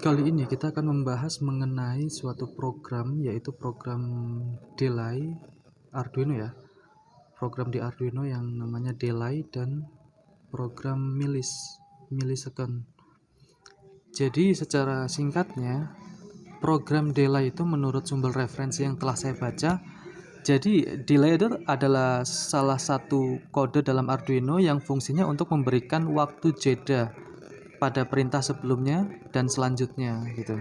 Kali ini kita akan membahas mengenai suatu program, yaitu program delay Arduino ya. Program di Arduino yang namanya delay dan program millisecond. Jadi secara singkatnya, program delay itu menurut sumber referensi yang telah saya baca, jadi delay itu adalah salah satu kode dalam Arduino yang fungsinya untuk memberikan waktu jeda pada perintah sebelumnya dan selanjutnya gitu.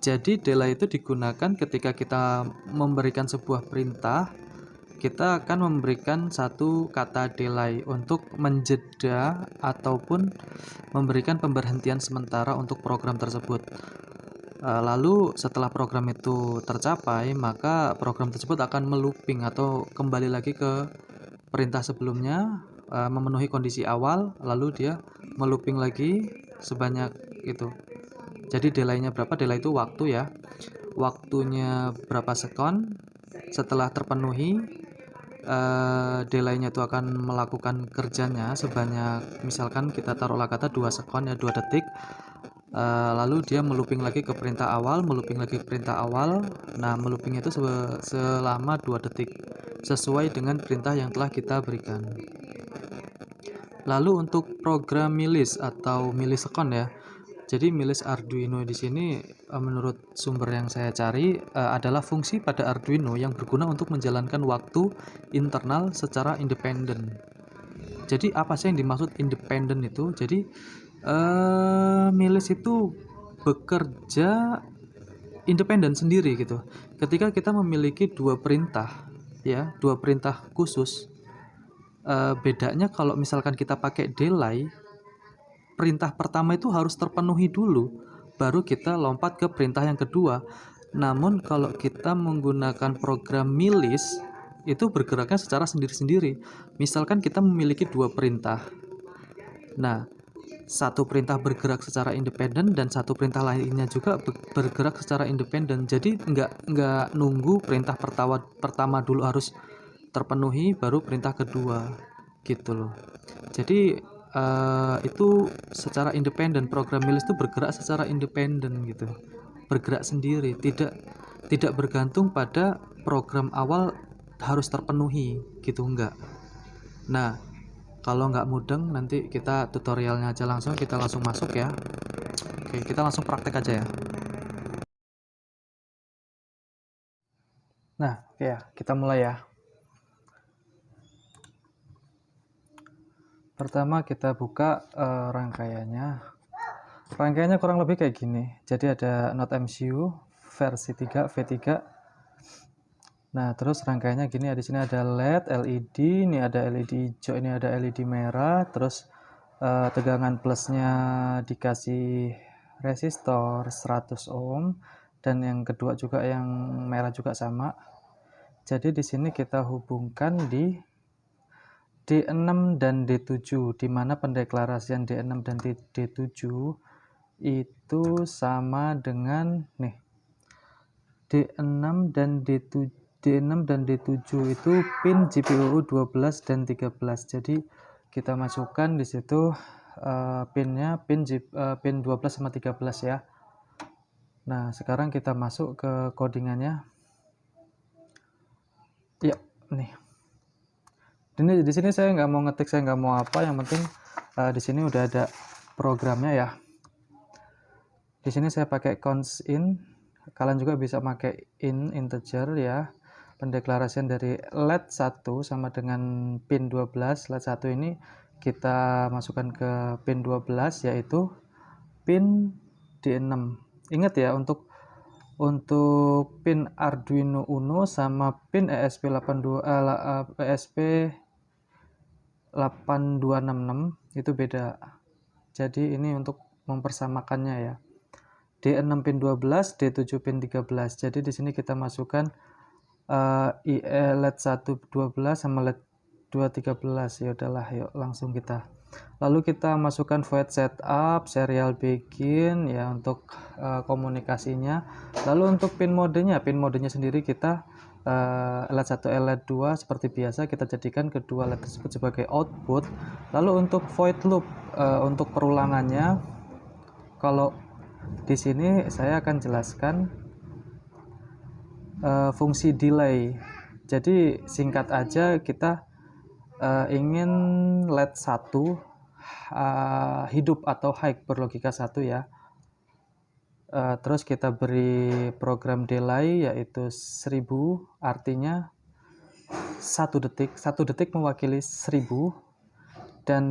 Jadi delay itu digunakan ketika kita memberikan sebuah perintah, kita akan memberikan satu kata delay untuk menjeda ataupun memberikan pemberhentian sementara untuk program tersebut. Lalu setelah program itu tercapai, maka program tersebut akan melooping atau kembali lagi ke perintah sebelumnya, memenuhi kondisi awal, lalu dia melooping lagi sebanyak itu. Jadi delaynya berapa? Delay itu waktu ya. Waktunya berapa sekon. Setelah terpenuhi, delaynya itu akan melakukan kerjanya sebanyak, misalkan kita taruhlah kata 2 sekon ya, 2 detik. Lalu dia melooping lagi ke perintah awal, melooping lagi ke perintah awal. Nah, melooping itu selama 2 detik sesuai dengan perintah yang telah kita berikan. Lalu untuk program millis atau millisecond ya. Jadi millis Arduino di sini menurut sumber yang saya cari adalah fungsi pada Arduino yang berguna untuk menjalankan waktu internal secara independen. Jadi apa sih yang dimaksud independen itu? Jadi millis itu bekerja independen sendiri gitu. Ketika kita memiliki dua perintah ya, dua perintah khusus, bedanya kalau misalkan kita pakai delay, perintah pertama itu harus terpenuhi dulu, baru kita lompat ke perintah yang kedua. Namun kalau kita menggunakan program millis, itu bergeraknya secara sendiri-sendiri. Misalkan kita memiliki dua perintah. Nah, satu perintah bergerak secara independen dan satu perintah lainnya juga bergerak secara independen. Jadi nggak nunggu perintah pertama dulu harus terpenuhi baru perintah kedua gitu loh. Jadi itu secara independen, program millis itu bergerak secara independen gitu, bergerak sendiri, tidak bergantung pada program awal harus terpenuhi gitu, enggak. Nah, kalau nggak mudeng nanti kita tutorialnya aja langsung, kita langsung masuk ya. Oke, kita langsung praktek aja ya. Nah, oke ya, kita mulai ya. Pertama kita buka rangkaiannya. Rangkaiannya kurang lebih kayak gini. Jadi ada Node MCU versi 3 V3. Nah, terus rangkaiannya gini, di sini ada LED, LED, ini ada LED hijau, ini ada LED merah, terus tegangan plusnya dikasih resistor 100 ohm, dan yang kedua juga yang merah juga sama. Jadi di sini kita hubungkan di D6 dan D7, di mana pendeklarasian D6 dan D7 itu sama dengan nih. D6 dan D7 itu pin GPIO 12 dan 13. Jadi kita masukkan di situ pinnya pin 12 sama 13 ya. Nah, sekarang kita masuk ke codingannya. Ya, nih. Di sini saya nggak mau ngetik, saya nggak mau apa, yang penting di sini udah ada programnya ya. Di sini saya pakai const in, kalian juga bisa pakai integer ya. Pendeklarasian dari LED 1 sama dengan pin 12. LED 1 ini kita masukkan ke pin 12, yaitu pin D6. Ingat ya, untuk pin Arduino Uno sama pin ESP8266 itu beda. Jadi ini untuk mempersamakannya ya. D6 pin 12, D7 pin 13. Jadi di sini kita masukkan LED 1 12 sama LED 2 13. Ya udahlah, yuk langsung kita. Lalu kita masukkan void setup, serial begin ya untuk komunikasinya. Lalu untuk pin modenya sendiri kita LED 1, LED 2 seperti biasa kita jadikan kedua LED tersebut sebagai output. Lalu untuk void loop untuk perulangannya, kalau Di sini saya akan jelaskan fungsi delay. Jadi singkat aja, kita ingin LED 1 hidup atau high berlogika 1 ya. Terus kita beri program delay yaitu 1000, artinya 1 detik. 1 detik mewakili 1000, dan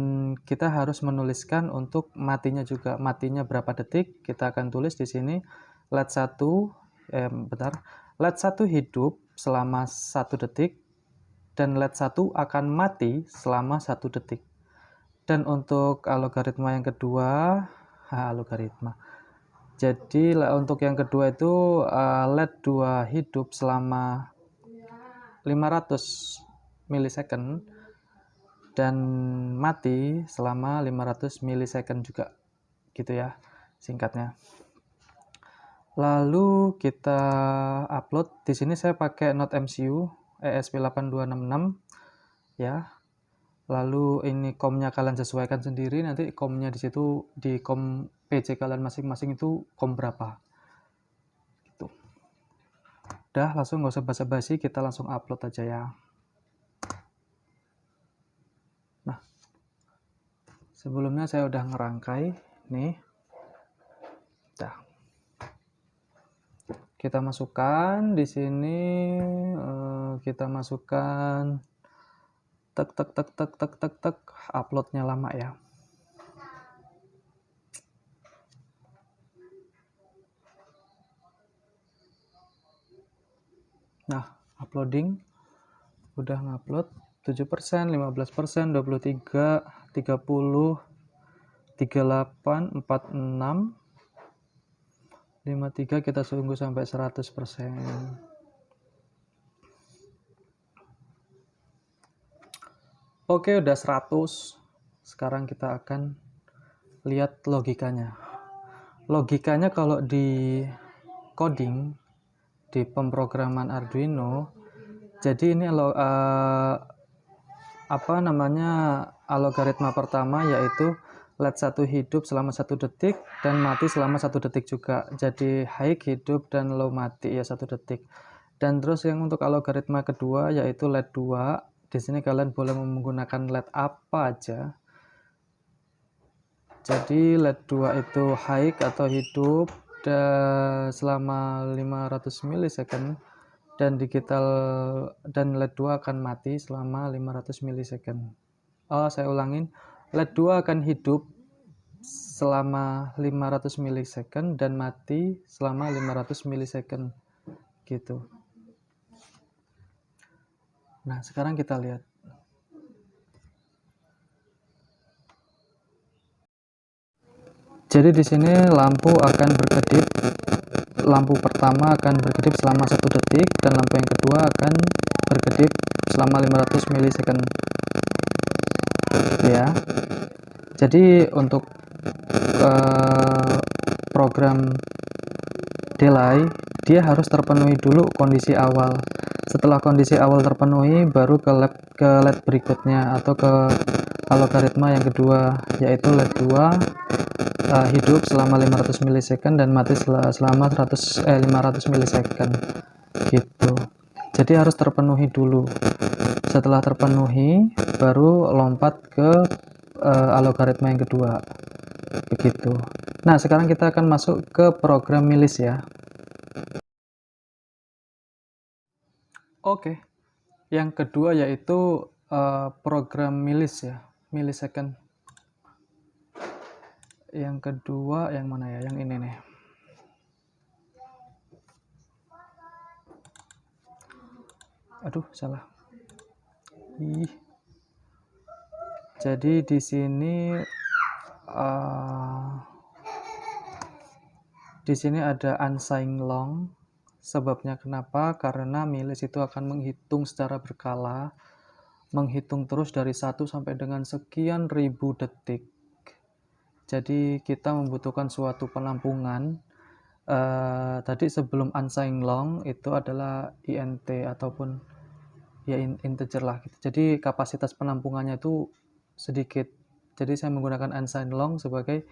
kita harus menuliskan untuk matinya juga. Matinya berapa detik, kita akan tulis di sini LED 1 LED 1 hidup selama 1 detik, dan LED 1 akan mati selama 1 detik. Dan untuk algoritma yang kedua, jadi untuk yang kedua itu LED 2 hidup selama 500 milisecond dan mati selama 500 milisecond juga, gitu ya singkatnya. Lalu kita upload. Di sini saya pakai Node MCU ESP8266 ya. Lalu ini COM-nya kalian sesuaikan sendiri, nanti COM-nya di situ di COM PC kalian masing-masing itu COM berapa. Gitu. Udah, langsung nggak usah basa-basi, kita langsung upload aja ya. Nah, sebelumnya saya udah ngerangkai nih. Dah. Kita masukkan di sini, kita masukkan tek uploadnya lama ya. Nah, uploading udah ngupload 7%, 15%, 23, 30, 38, 46, 53, kita tunggu sampai 100%. Oke, udah 100. Sekarang kita akan lihat logikanya. Logikanya kalau di coding, di pemrograman Arduino, jadi ini algoritma pertama yaitu LED 1 hidup selama 1 detik dan mati selama 1 detik juga. Jadi high hidup dan low mati ya 1 detik. Dan terus yang untuk algoritma kedua yaitu LED 2. Di sini kalian boleh menggunakan LED apa aja. Jadi LED 2 itu high atau hidup selama 500 milisecond, dan LED 2 akan mati selama 500 milisecond. Saya ulangin, LED 2 akan hidup selama 500 milisecond dan mati selama 500 milisecond gitu. Nah, sekarang kita lihat. Jadi di sini lampu akan berkedip. Lampu pertama akan berkedip selama 1 detik dan lampu yang kedua akan berkedip selama 500 milisecond. Ya. Jadi untuk program delay, dia harus terpenuhi dulu kondisi awal. Setelah kondisi awal terpenuhi, baru ke LED berikutnya atau ke algoritma yang kedua, yaitu LED 2 hidup selama 500 milisecond dan mati selama 500 milisecond gitu. Jadi harus terpenuhi dulu. Setelah terpenuhi, baru lompat ke algoritma yang kedua. Begitu. Nah, sekarang kita akan masuk ke program milis ya. Oke. Yang kedua yaitu program milis ya, milisecond. Yang kedua yang mana ya? Yang ini nih. Aduh, salah. Jadi di sini ada unsigned long. Sebabnya kenapa? Karena milis itu akan menghitung secara berkala, menghitung terus dari 1 sampai dengan sekian ribu detik. Jadi kita membutuhkan suatu penampungan. Tadi sebelum unsigned long itu adalah int ataupun ya integer lah gitu. Jadi kapasitas penampungannya itu sedikit. Jadi saya menggunakan unsigned long sebagai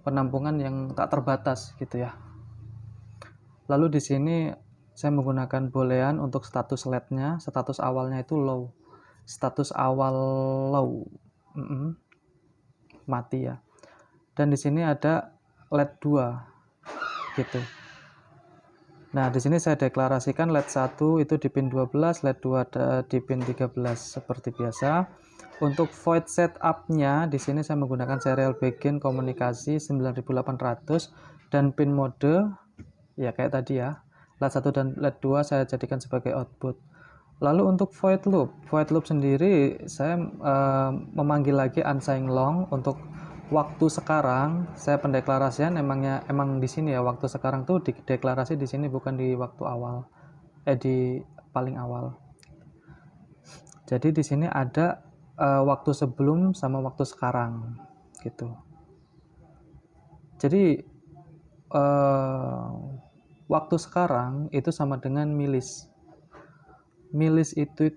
penampungan yang tak terbatas gitu ya. Lalu di sini saya menggunakan boolean untuk status LED-nya, status awalnya itu low. Status awal low. Mati ya. Dan di sini ada LED 2 gitu. Nah, di sini saya deklarasikan LED 1 itu di pin 12, LED 2 di pin 13 seperti biasa. Untuk void setup-nya di sini saya menggunakan serial begin komunikasi 9800 dan pin mode ya kayak tadi ya. LED 1 dan LED 2 saya jadikan sebagai output. Lalu untuk void loop sendiri saya memanggil lagi unsigned long untuk waktu sekarang. Saya pendeklarasian emang di sini ya, waktu sekarang tuh dideklarasi di sini bukan di waktu awal, di paling awal. Jadi di sini ada waktu sebelum sama waktu sekarang gitu. Jadi waktu sekarang itu sama dengan milis. Milis itu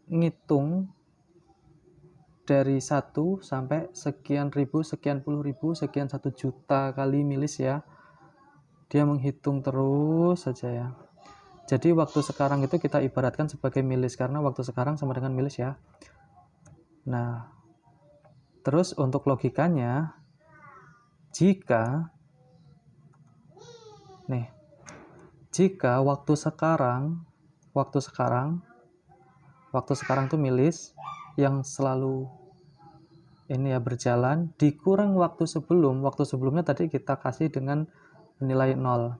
ngitung dari 1 sampai sekian ribu, sekian puluh ribu, sekian 1 juta kali milis ya. Dia menghitung terus saja ya. Jadi waktu sekarang itu kita ibaratkan sebagai milis karena waktu sekarang sama dengan milis ya. Nah, terus untuk logikanya, jika waktu sekarang tuh milis yang selalu ini ya berjalan dikurang waktu sebelumnya tadi kita kasih dengan nilai 0.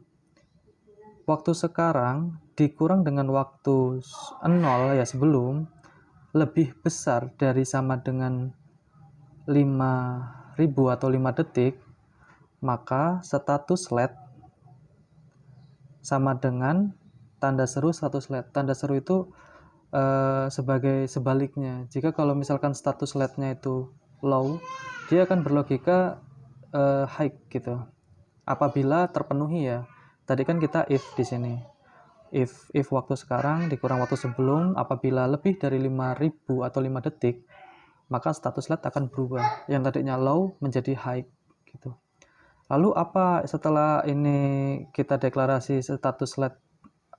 Waktu sekarang dikurang dengan waktu 0 ya sebelum lebih besar dari sama dengan 5000 atau 5 detik, maka status LED sama dengan tanda seru status LED. Tanda seru itu sebagai sebaliknya. Jika kalau misalkan status LED-nya itu low, dia akan berlogika high gitu. Apabila terpenuhi ya. Tadi kan kita if di sini. If waktu sekarang dikurang waktu sebelum, apabila lebih dari 5000 atau 5 detik, maka status LED akan berubah. Yang tadinya low menjadi high gitu. Lalu apa setelah ini kita deklarasi status LED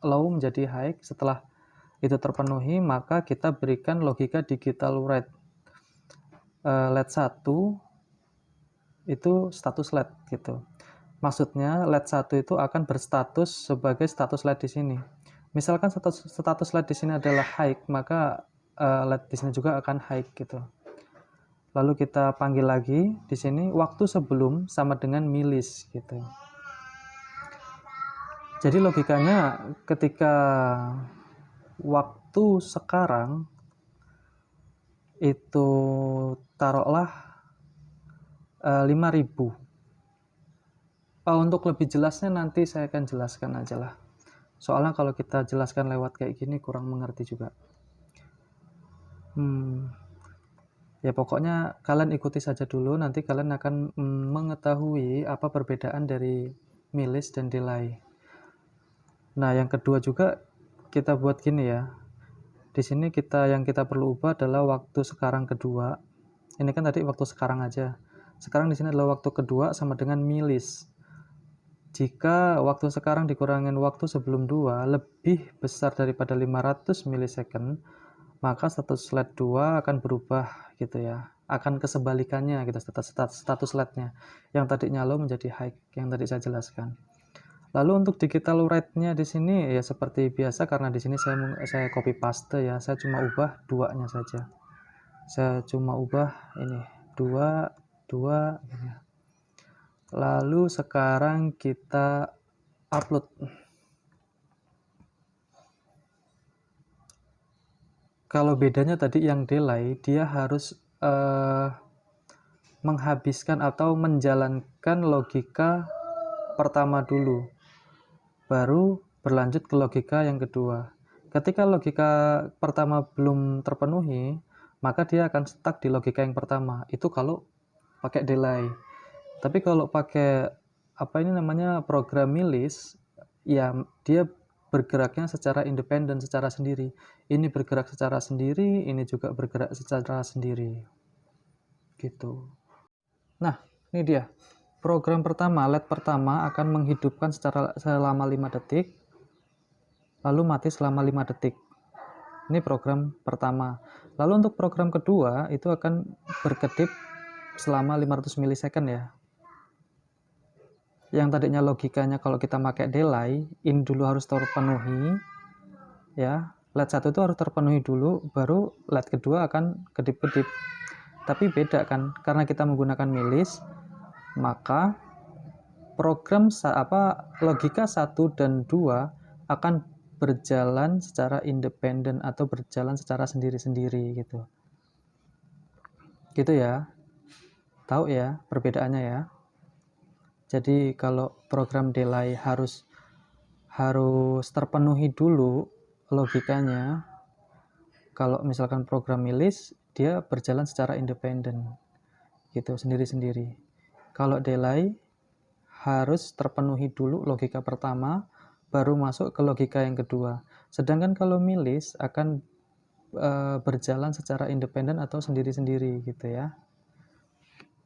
low menjadi high, setelah itu terpenuhi, maka kita berikan logika digital write. LED 1 itu status LED gitu. Maksudnya LED 1 itu akan berstatus sebagai status LED di sini. Misalkan status LED di sini adalah high, maka LED di sini juga akan high gitu. Lalu kita panggil lagi di sini waktu sebelum sama dengan milis gitu. Jadi logikanya ketika waktu sekarang itu taruhlah 5000. Untuk lebih jelasnya nanti saya akan jelaskan aja lah. Soalnya kalau kita jelaskan lewat kayak gini kurang mengerti juga. Ya pokoknya kalian ikuti saja dulu, nanti kalian akan mengetahui apa perbedaan dari milis dan delay. Nah, yang kedua juga kita buat gini ya. Di sini yang kita perlu ubah adalah waktu sekarang kedua. Ini kan tadi waktu sekarang aja. Sekarang di sini adalah waktu kedua sama dengan milis. Jika waktu sekarang dikurangin waktu sebelum 2 lebih besar daripada 500 milisecond, maka status LED 2 akan berubah gitu ya. Akan kesebalikannya gitu status LED-nya. Yang tadinya low menjadi high yang tadi saya jelaskan. Lalu untuk digital write-nya di sini ya seperti biasa karena di sini saya copy paste ya. Saya cuma ubah 2-nya saja. Saya cuma ubah ini 2 gitu. Lalu sekarang kita upload. Kalau bedanya tadi yang delay, dia harus menghabiskan atau menjalankan logika pertama dulu, baru berlanjut ke logika yang kedua. Ketika logika pertama belum terpenuhi, maka dia akan stuck di logika yang pertama. Itu kalau pakai delay. Tapi kalau pakai program milis, ya dia bergeraknya secara independen, secara sendiri. Ini bergerak secara sendiri, ini juga bergerak secara sendiri. Gitu. Nah, Ini dia. Program pertama, LED pertama akan menghidupkan selama 5 detik, lalu mati selama 5 detik. Ini program pertama. Lalu untuk program kedua, itu akan berkedip selama 500 milisecond ya. Yang tadinya logikanya kalau kita pakai delay, in dulu harus terpenuhi, ya. LED 1 itu harus terpenuhi dulu, baru LED kedua akan kedip-kedip. Tapi beda kan, karena kita menggunakan milis, maka program logika 1 dan 2 akan berjalan secara independen atau berjalan secara sendiri-sendiri gitu. Gitu ya. Tahu ya perbedaannya ya. Jadi kalau program delay harus terpenuhi dulu logikanya. Kalau misalkan program milis, dia berjalan secara independen gitu, sendiri-sendiri. Kalau delay harus terpenuhi dulu logika pertama, baru masuk ke logika yang kedua. Sedangkan kalau milis akan berjalan secara independen atau sendiri-sendiri gitu ya.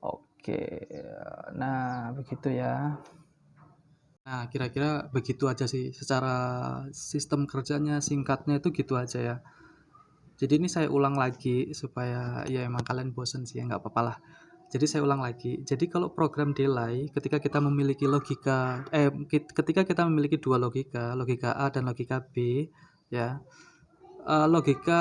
Oke, nah begitu ya. Nah, kira-kira begitu aja sih. Secara sistem kerjanya, singkatnya itu gitu aja ya. Jadi ini saya ulang lagi supaya ya emang kalian bosen sih ya, nggak apa-apa lah. Jadi saya ulang lagi. Jadi kalau program delay, ketika kita memiliki ketika kita memiliki dua logika, logika A dan logika B, ya, logika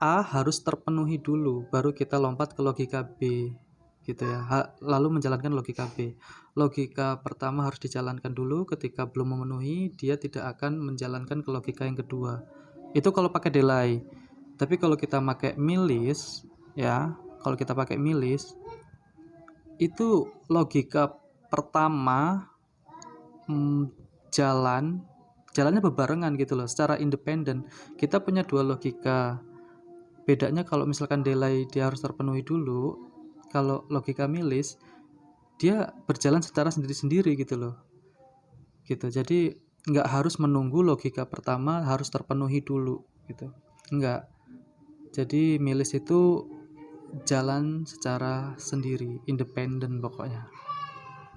A harus terpenuhi dulu, baru kita lompat ke logika B, gitu ya. Lalu menjalankan logika B. Logika pertama harus dijalankan dulu. Ketika belum memenuhi, dia tidak akan menjalankan ke logika yang kedua. Itu kalau pakai delay. Tapi kalau kita pakai milis, ya, kalau kita pakai milis, itu logika pertama jalannya bebarengan gitu loh, secara independen. Kita punya dua logika. Bedanya kalau misalkan delay dia harus terpenuhi dulu, kalau logika milis dia berjalan secara sendiri-sendiri gitu loh. Gitu. Jadi nggak harus menunggu logika pertama harus terpenuhi dulu gitu. Enggak. Jadi milis itu jalan secara sendiri, independen pokoknya.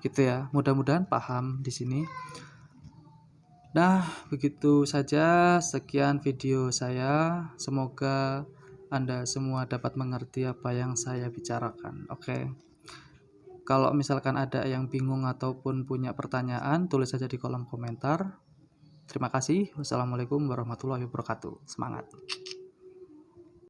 Gitu ya. Mudah-mudahan paham di sini. Nah, begitu saja sekian video saya. Semoga Anda semua dapat mengerti apa yang saya bicarakan. Oke. Kalau misalkan ada yang bingung ataupun punya pertanyaan, tulis saja di kolom komentar. Terima kasih. Wassalamualaikum warahmatullahi wabarakatuh. Semangat.